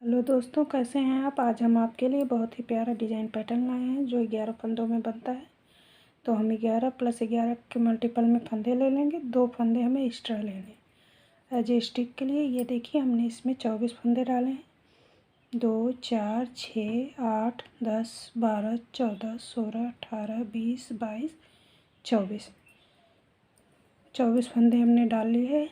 Hello दोस्तों, कैसे हैं आप। आज हम आपके लिए बहुत ही प्यारा डिज़ाइन पैटर्न लाए हैं जो 11 फंदों में बनता है। तो हम 11 + 11 के मल्टीपल में फंदे ले लेंगे। 2 फंदे हमें एक्स्ट्रा लेने एज ए स्टिक के लिए। ये देखिए, हमने इसमें 24 फंदे डाले हैं। 2 4 6 8 10 12 14 16 18 20 22 24 फंदे हमने डाल लिए हैं।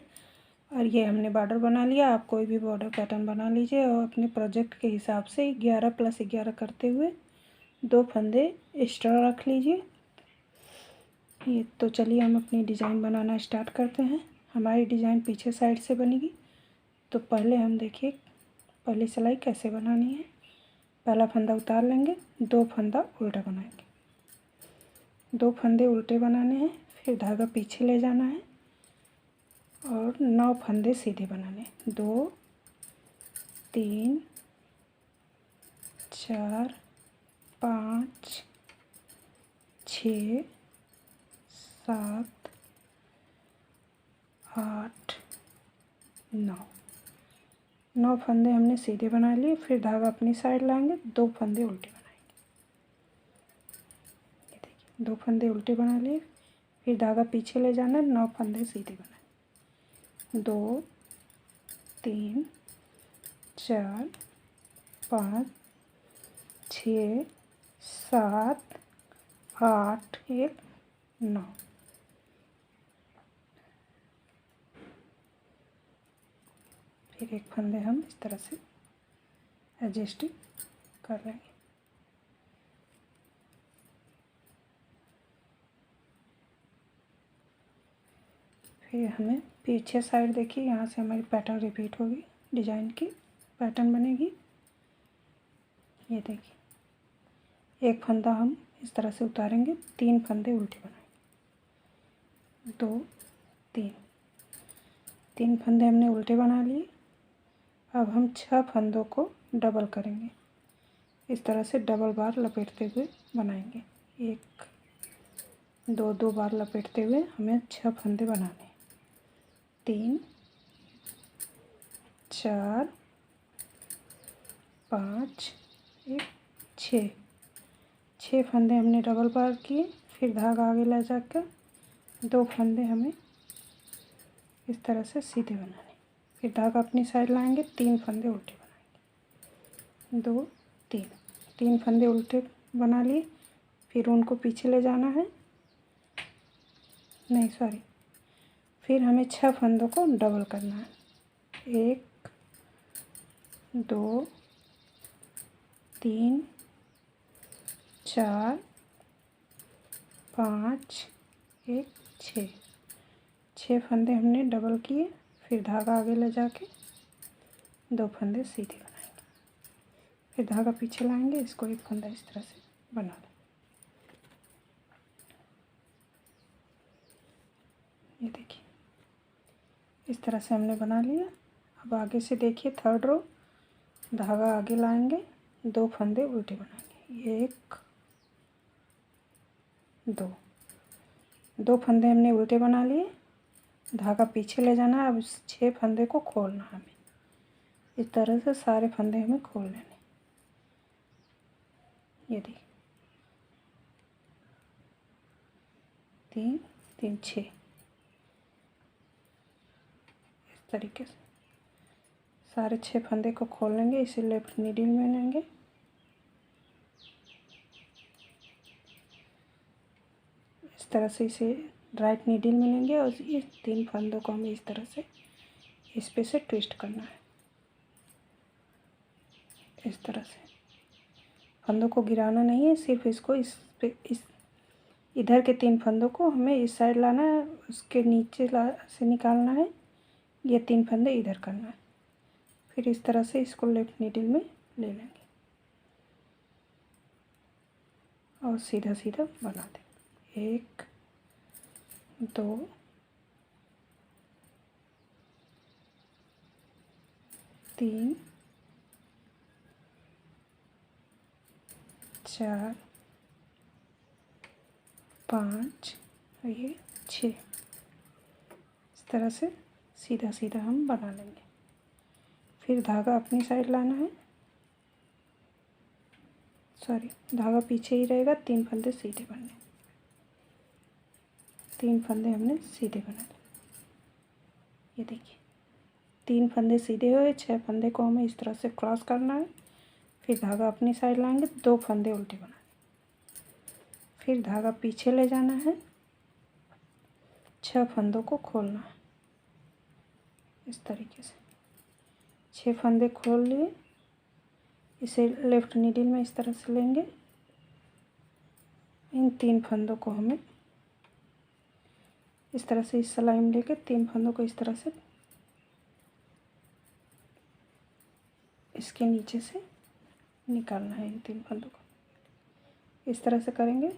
और ये हमने बॉर्डर बना लिया। आप कोई भी बॉर्डर पैटर्न बना लीजिए और अपने प्रोजेक्ट के हिसाब से 11 + 11 करते हुए 2 फंदे एक्स्ट्रा रख लीजिए। ये तो चलिए हम अपनी डिज़ाइन बनाना स्टार्ट करते हैं। हमारी डिज़ाइन पीछे साइड से बनेगी। तो पहले हम देखिए पहली सिलाई कैसे बनानी है। पहला फंदा उतार लेंगे, 2 फंदा उल्टा बनाएंगे। 2 फंदे उल्टे बनाने हैं, फिर धागा पीछे ले जाना है और 9 फंदे सीधे बनाने। 2 3 4 5 6 7 8 9 फंदे हमने सीधे बना लिए। फिर धागा अपनी साइड लाएंगे, 2 फंदे उल्टे बनाएंगे। ये देखिए 2 फंदे उल्टे बना लिए। फिर धागा पीछे ले जाना, 9 फंदे सीधे बनाएंगे। 2 3 4 5 6 7 8 1 9। फिर एक फंदे हम इस तरह से एडजस्ट कर लेंगे। फिर हमें पीछे साइड देखिए, यहाँ से हमारी पैटर्न रिपीट होगी, डिज़ाइन की पैटर्न बनेगी। ये देखिए एक फंदा हम इस तरह से उतारेंगे, 3 फंदे उल्टे बनाएंगे। 2 3 फंदे हमने उल्टे बना लिए। अब हम 6 फंदों को डबल करेंगे। इस तरह से डबल बार लपेटते हुए बनाएंगे। 1 2 बार लपेटते हुए हमें 6 फंदे बनाने। 3 4 5 1 6 फंदे हमने डबल बार किए। फिर धागा आगे ले जाकर 2 फंदे हमें इस तरह से सीधे बनाने। फिर धागा अपनी साइड लाएंगे, 3 फंदे उल्टे बनाएंगे। 2 3 फंदे उल्टे बना लिए। फिर उनको पीछे ले जाना है, नहीं सॉरी, फिर हमें 6 फंदों को डबल करना है। 1 2 3 4 5 1 6 फंदे हमने डबल किए। फिर धागा आगे ले जाके 2 फंदे सीधे बनाएंगे। फिर धागा पीछे लाएंगे, इसको एक फंदा इस तरह से बना लें। ये देखिए इस तरह से हमने बना लिया। अब आगे से देखिए थर्ड रो, धागा आगे लाएंगे, 2 फंदे उल्टे बनाएंगे। 1 2 फंदे हमने उल्टे बना लिए। धागा पीछे ले जाना है। अब इस 6 फंदे को खोलना है हमें। इस तरह से सारे फंदे हमें खोल लेने। ये देखिए 3 3 6 इस तरीके से सारे 6 फंदे को खोल लेंगे। इसे लेफ्ट नीडल में लेंगे। इस तरह से इसे राइट नीडल में लेंगे और ये 3 फंदों को हमें इस तरह से इस पे से ट्विस्ट करना है। इस तरह से फंदों को गिराना नहीं है, सिर्फ इसको इस इधर के 3 फंदों को हमें इस साइड लाना है, उसके नीचे से निकालना है। ये 3 फंदे इधर करना है। फिर इस तरह से इसको लेफ्ट नीडल में ले लेंगे और सीधा सीधा बना दें। 1 2 3 4 5 और ये 6। इस तरह से सीधा सीधा हम बना लेंगे। फिर धागा अपनी साइड लाना है, सॉरी, धागा पीछे ही रहेगा, 3 फंदे सीधे बनने, 3 फंदे हमने सीधे बना लिए। ये देखिए 3 फंदे सीधे हुए, 6 फंदे को हमें इस तरह से क्रॉस करना है। फिर धागा अपनी साइड लाएंगे, 2 फंदे उल्टे बनाने, फिर धागा पीछे ले जाना है, 6 फंदों को खोलना है इस तरीके से। 6 फंदे खोल लिए, इसे लेफ्ट नीडल में इस तरह से लेंगे। इन 3 फंदों को हमें इस तरह से इस सिलाई में लेकर 3 फंदों को इस तरह से इसके नीचे से निकालना है। इन 3 फंदों को इस तरह से करेंगे,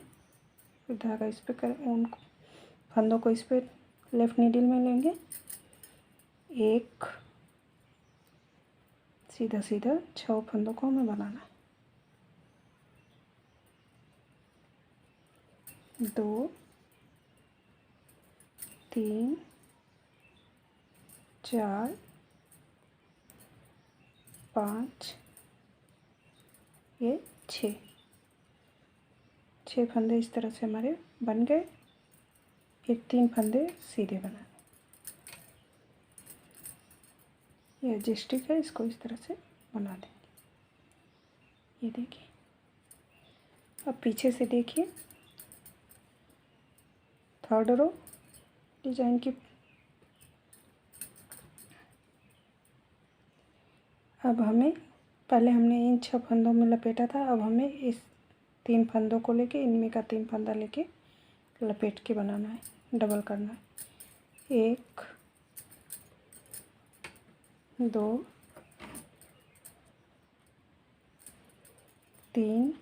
फिर धागा इस पे कर, उन फंदों को इस पे लेफ्ट नीडल में लेंगे, एक सीधा सीधा 6 फंदों को हमें बनाना है। 2 3 4 5, ये 6 फंदे इस तरह से हमारे बन गए। फिर 3 फंदे सीधे बनाने, ये एडजस्टिक है, इसको इस तरह से बना देंगे। ये देखिए, अब पीछे से देखिए, 3rd रो डिजाइन की। अब हमें, पहले हमने इन 6 फंदों में लपेटा था, अब हमें इस 3 फंदों को लेके, इनमें का 3 फंदा लेके लपेट के बनाना है, डबल करना है। 1 2 3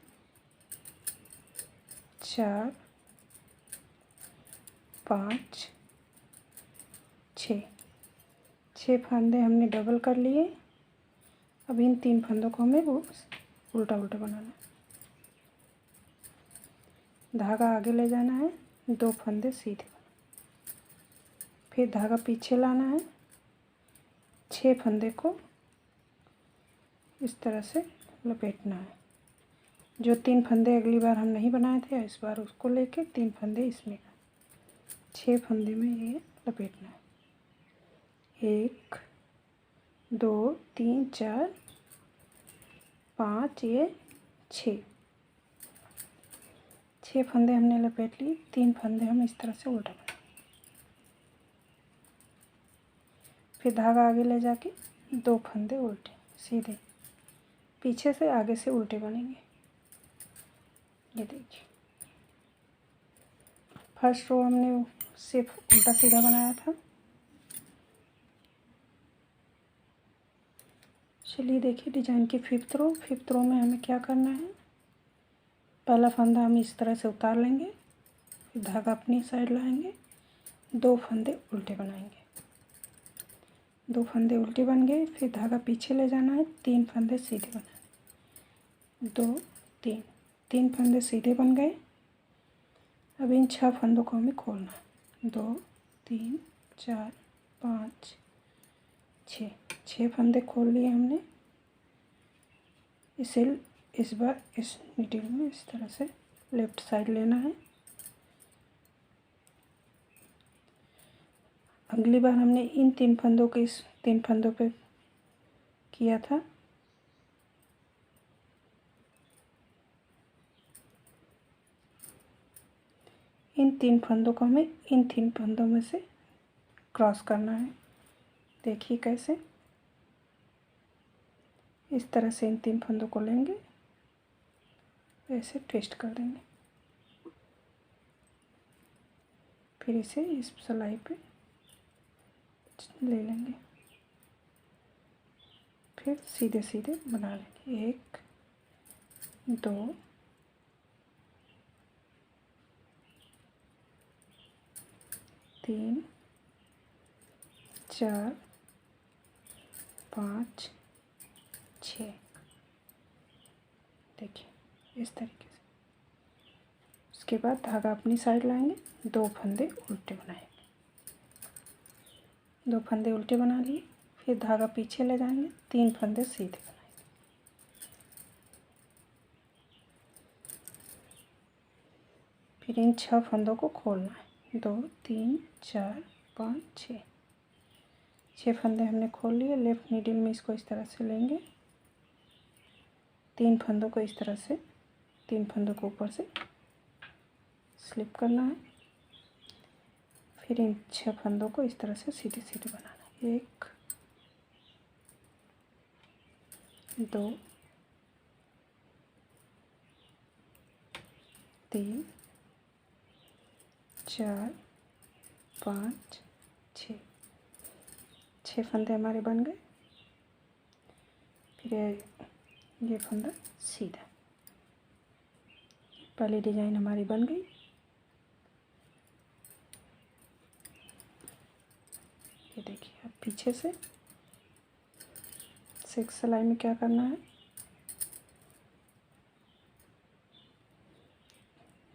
4 5 6 फंदे हमने डबल कर लिए। अब इन 3 फंदों को हमें उल्टा उल्टा बनाना है। धागा आगे ले जाना है, 2 फंदे सीधे, फिर धागा पीछे लाना है, 6 फंदे को इस तरह से लपेटना है। जो 3 फंदे अगली बार हम नहीं बनाए थे, इस बार उसको लेके 3 फंदे इसमें, 6 फंदे में ये लपेटना है। 1 2 3 4 5, ये 6 फंदे हमने लपेट लिए। 3 फंदे हम इस तरह से उल्टा बनाएंगे, फिर धागा आगे ले जाके 2 फंदे उल्टे सीधे, पीछे से आगे से उल्टे बनेंगे। ये देखिए, फर्स्ट रो हमने सिर्फ उल्टा सीधा बनाया था। चलिए देखिए डिजाइन की 5th रो में हमें क्या करना है। पहला फंदा हम इस तरह से उतार लेंगे, फिर धागा अपनी साइड लाएंगे, 2 फंदे उल्टे बनाएंगे, 2 फंदे उल्टे बन गए। फिर धागा पीछे ले जाना है, 3 फंदे सीधे बनाने, 2 3 3 फंदे सीधे बन गए। अब इन 6 फंदों को हमें खोलना है, 2 3 4 5 6 फंदे खोल लिए हमने। इसे इस बार इस नीडल में इस तरह से लेफ्ट साइड लेना है। अगली बार हमने इन 3 फंदों के इस 3 फंदों पे किया था, इन 3 फंदों को हमें इन 3 फंदों में से क्रॉस करना है। देखिए कैसे, इस तरह से इन 3 फंदों को लेंगे, ऐसे ट्विस्ट कर देंगे, फिर इसे इस सिलाई पे ले लेंगे, फिर सीधे सीधे बना लेंगे। 1 2 3 4 5 6, देखिए इस तरीके से। उसके बाद धागा अपनी साइड लाएंगे, 2 फंदे उल्टे बनाएंगे, 2 फंदे उल्टे बना लिए। फिर धागा पीछे ले जाएंगे, 3 फंदे सीधे बनाएंगे, फिर इन 6 फंदों को खोलना है। 2 3 4 5 6 6 फंदे हमने खोल लिए। लेफ़्ट नीडल में इसको इस तरह से लेंगे, 3 फंदों को इस तरह से, 3 फंदों को ऊपर से स्लिप करना है। फिर इन 6 फंदों को इस तरह से सीधे सीधे बनाना है। 1 2 3 4 5 6 6 फंदे हमारे बन गए। फिर ये फंदा सीधा, पहली डिजाइन हमारी बन गई। ये देखिए, अब पीछे से 6 सिलाई में क्या करना है,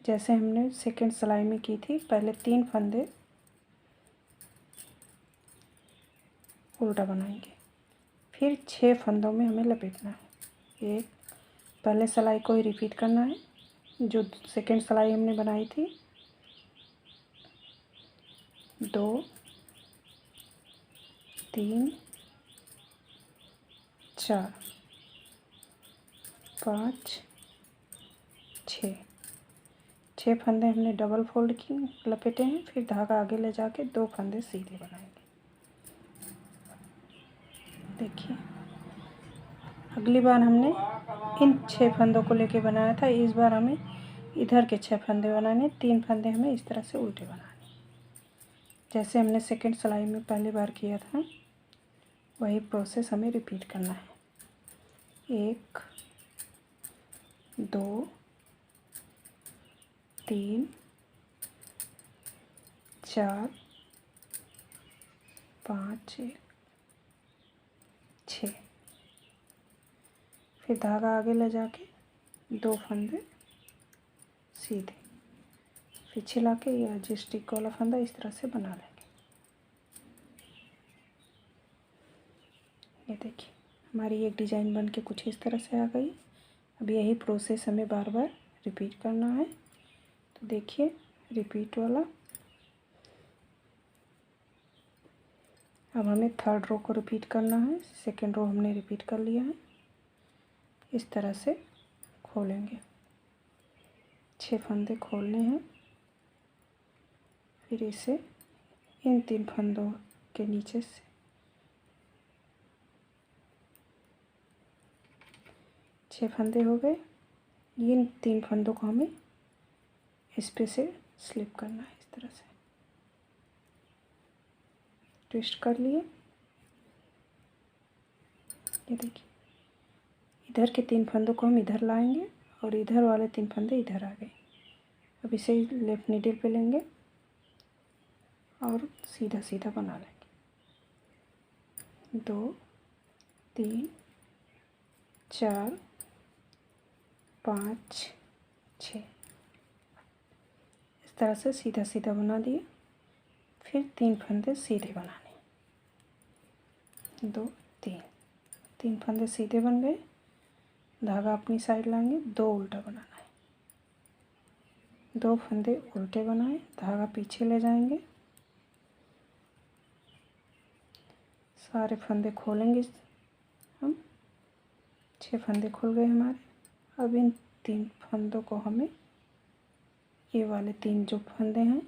जैसे हमने सेकंड सिलाई में की थी, पहले 3 फंदे उल्टा बनाएंगे, फिर 6 फंदों में हमें लपेटना है। एक पहले सिलाई को ही रिपीट करना है, जो सेकंड सिलाई हमने बनाई थी। 2 3 4 5 6 6 फंदे हमने डबल फोल्ड की लपेटे हैं। फिर धागा आगे ले जाके 2 फंदे सीधे बनाएंगे। देखिए, अगली बार हमने इन 6 फंदों को लेके बनाया था, इस बार हमें इधर के 6 फंदे बनाने, 3 फंदे हमें इस तरह से उल्टे बनाने, जैसे हमने सेकंड सिलाई में पहली बार किया था, वही प्रोसेस हमें रिपीट करना है। 1 2 3 4 5 6 फिर धागा आगे ले जाके 2 फंदे सीधे, फिर छिला के ये स्टिक वाला फंदा इस तरह से बना लेंगे। ये देखिए, हमारी एक डिज़ाइन बन के कुछ इस तरह से आ गई। अब यही प्रोसेस हमें बार बार रिपीट करना है। तो देखिए, रिपीट वाला। अब हमें थर्ड रो को रिपीट करना है। सेकेंड रो हमने रिपीट कर लिया है। इस तरह से खोलेंगे, 6 फंदे खोलने हैं। फिर इसे इन 3 फंदों के नीचे से 6 फंदे हो गए। इन 3 फंदों को हमें इस पे से स्लिप करना है, इस तरह से ट्विस्ट कर लिए। ये देखिए, इधर के 3 फंदों को हम इधर लाएंगे और इधर वाले 3 फंदे इधर आ गए। अब इसे लेफ्ट नीडल पे लेंगे और सीधा सीधा बना लेंगे। 2 3 4 5 6 इस तरह से सीधा सीधा बना दिए। फिर 3 फंदे सीधे बनाने, 2 3 फंदे सीधे बन गए। धागा अपनी साइड लाएंगे, 2 उल्टा बनाना है, 2 फंदे उल्टे बनाए, धागा पीछे ले जाएंगे, सारे फंदे खोलेंगे हम। 6 फंदे खुल गए हमारे। अब इन 3 फंदों को हमें, ये वाले 3 जो फंदे हैं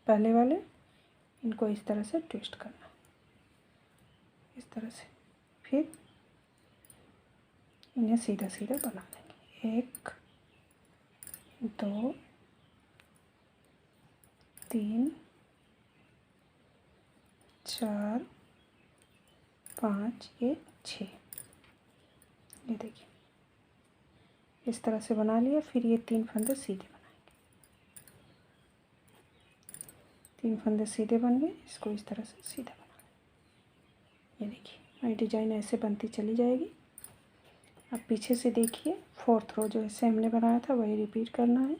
पहले वाले, इनको इस तरह से ट्विस्ट करना, इस तरह से। फिर इन्हें सीधा सीधा बना लेंगे। 1 2 3 4 5 ये 6। ये देखिए, इस तरह से बना लिया। फिर ये 3 फंदे सीधे बनाएंगे, 3 फंदे सीधे बन गए। इसको इस तरह से सीधा बना लें। ये देखिए, हमारी डिजाइन ऐसे बनती चली जाएगी। अब पीछे से देखिए, 4th रो जो ऐसे हमने बनाया था वही रिपीट करना है।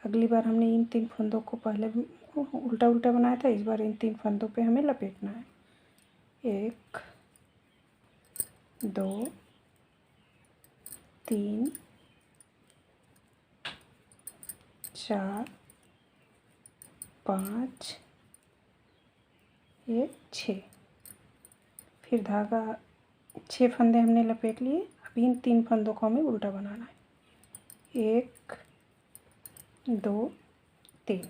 अगली बार हमने इन 3 फंदों को पहले उल्टा उल्टा बनाया था, इस बार इन 3 फंदों पे हमें लपेटना है। 1 2 3 4 5 ये 6। फिर धागा 6 फंदे हमने लपेट लिए। अब इन 3 फंदों को हमें उल्टा बनाना है। 1 2 3।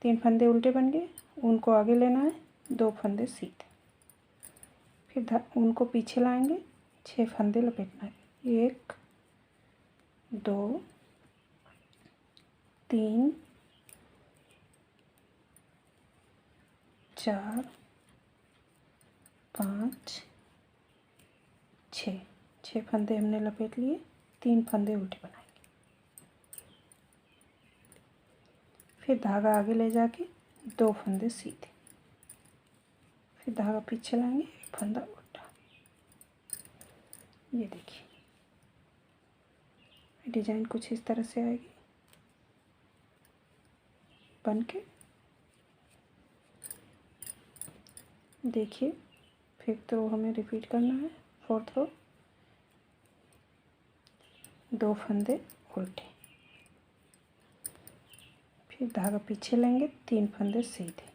3 फंदे उल्टे बन गए, उनको आगे लेना है, 2 फंदे सीधे। फिर उनको पीछे लाएंगे, 6 फंदे लपेटना है। 1 2 3 4 5 6। 6 फंदे हमने लपेट लिए, 3 फंदे उल्टे बनाएंगे। फिर धागा आगे ले जाके 2 फंदे सीधे। फिर धागा पीछे लाएंगे, 1 फंदा उल्टा। ये देखिए डिजाइन कुछ इस तरह से आएगी बन के। देखिए 5th रो हमें रिपीट करना है। 4th रो 2 फंदे उल्टे। फिर धागा पीछे लेंगे, 3 फंदे सीधे।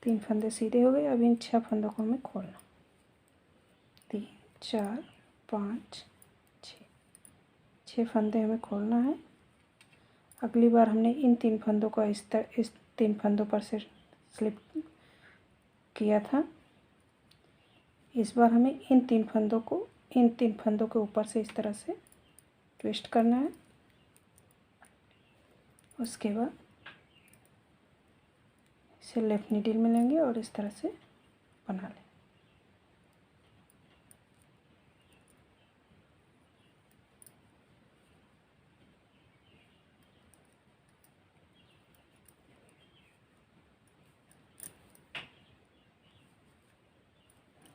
3 फंदे सीधे हो गए। अब इन 6 फंदों को हमें खोलना। 3 4 5 6। 6 फंदे हमें खोलना है। अगली बार हमने इन 3 फंदों को इस 3 फंदों पर से स्लिप किया था। इस बार हमें इन 3 फंदों के ऊपर से इस तरह से ट्विस्ट करना है। उसके बाद इसे लेफ्ट नीडल में लेंगे और इस तरह से बना लें।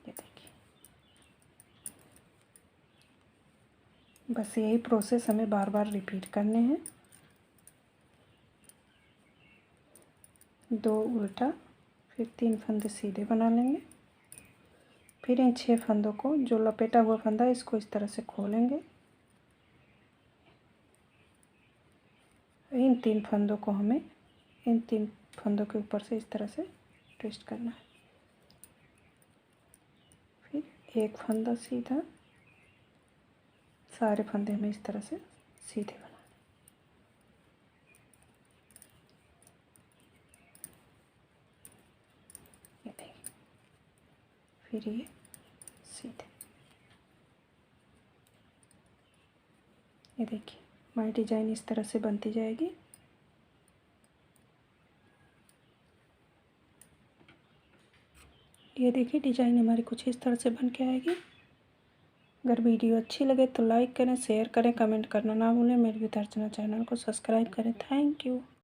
ये देखिए, बस यही प्रोसेस हमें बार बार रिपीट करने हैं। 2 उल्टा, फिर 3 फंदे सीधे बना लेंगे। फिर इन 6 फंदों को, जो लपेटा हुआ फंदा है, इसको इस तरह से खोलेंगे। इन 3 फंदों को हमें इन 3 फंदों के ऊपर से इस तरह से ट्विस्ट करना है। फिर 1 फंदा सीधा, सारे फंदे हमें इस तरह से सीधे बनाने। ये देखिए, फिर ये सीधे। ये देखिए हमारी डिजाइन इस तरह से बनती जाएगी। ये देखिए डिजाइन हमारी कुछ इस तरह से बन के आएगी। अगर वीडियो अच्छी लगे तो लाइक करें, शेयर करें, कमेंट करना ना भूलें। मेरे विद्यार्चना चैनल को सब्सक्राइब करें। Thank you.